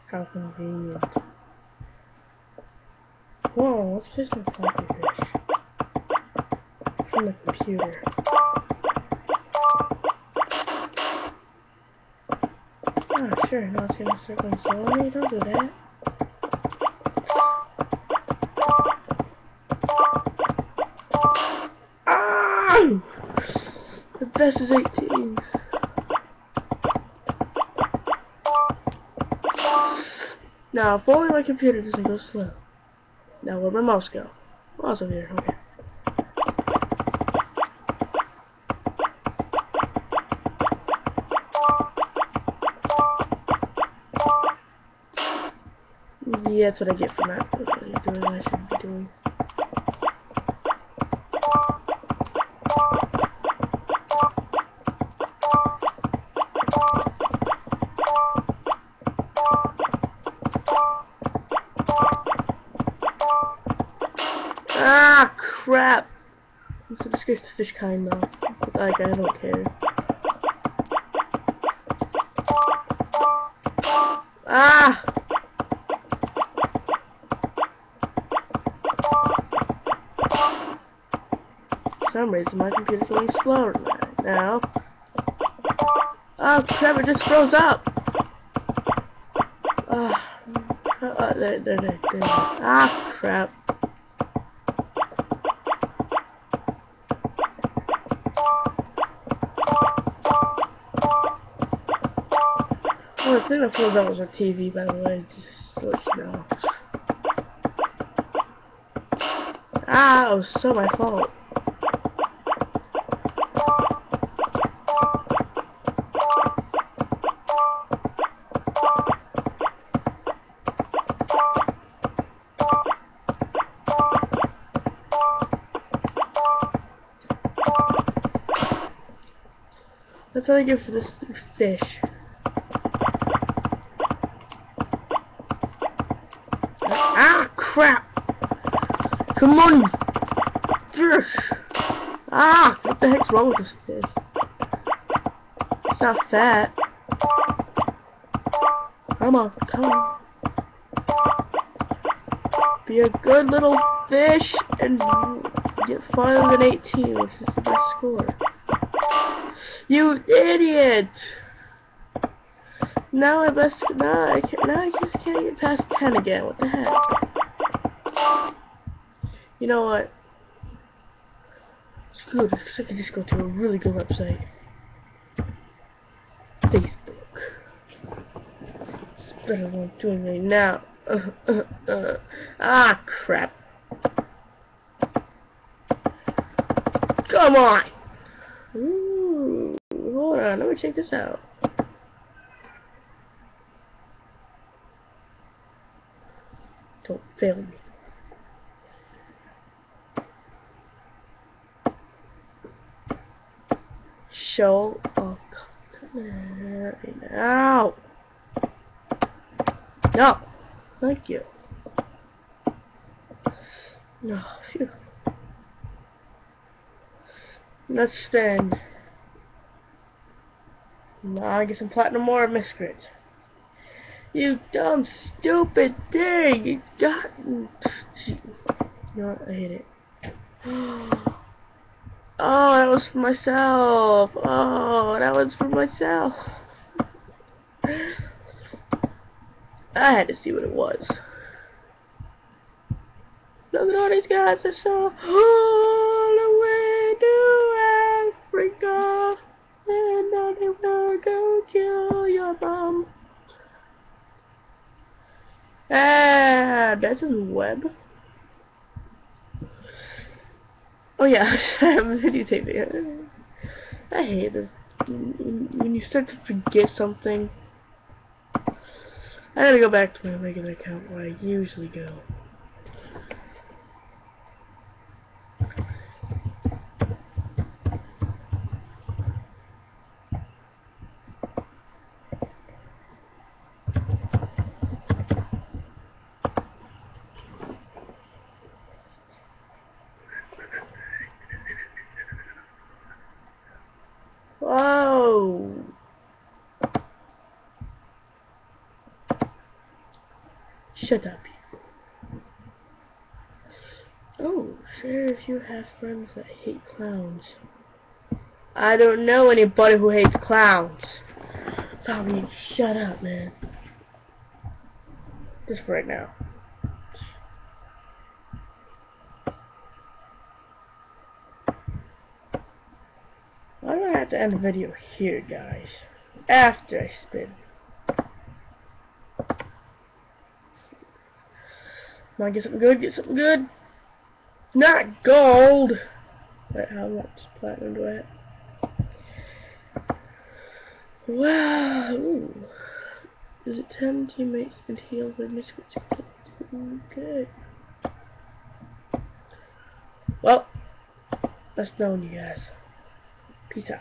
How convenient. Whoa, let's play some Floppy Fish. From the computer. Ah, sure, now it's gonna start going slow on me. Don't do that. Ah! The best is 18. Now, if only my computer doesn't go slow. Now, where'd my mouse go? Oh, it's over here. Okay. Yeah, that's what I get from that. Doing what I should be doing. Ah, crap! It's a disgrace to fish kind, though. But, like, I don't care. Ah! For some reason, my computer's going slower right now. Oh, crap, it just froze up! There. Ah, crap. Oh, the thing that froze up was our TV, by the way, just to let you know. Ah, it was so my fault. That's all I get for this fish. Ah, crap! Come on! Fish! Ah! What the heck's wrong with this fish? It's not fat. Come on. Be a good little fish and get farther than 18, which is the best score. You idiot! Now I just can't get past 10 again. What the heck? You know what? Screw this, because I can just go to a really good website. Facebook. It's better than what I'm doing right now. Ah, crap. Come on! Ooh, hold on, let me check this out. Don't fail me. Show of right now. No, thank you. No, phew. Let's spend. Now I get some platinum ore, miscrit. You dumb, stupid thing! You got. You know what? I hate it. Oh, that was for myself. Oh, that was for myself. I had to see what it was. Look at all these guys are so all the way to Africa, and now they will go kill your mom. Ah, that's his web. Oh yeah, I'm videotaping. I hate this. When you start to forget something, I gotta go back to my regular account where I usually go. Whoa! Shut up, you. Oh, share if you have friends that hate clowns. I don't know anybody who hates clowns. So I mean, shut up, man. Just for right now. Why do I have to end the video here, guys? After I spin. Come on, get something good, get something good. Not gold! Wait, how much platinum do I have? Wow! Ooh. Is it 10 teammates and heal the misfits? Okay. Well, that's known, you guys. Peace out.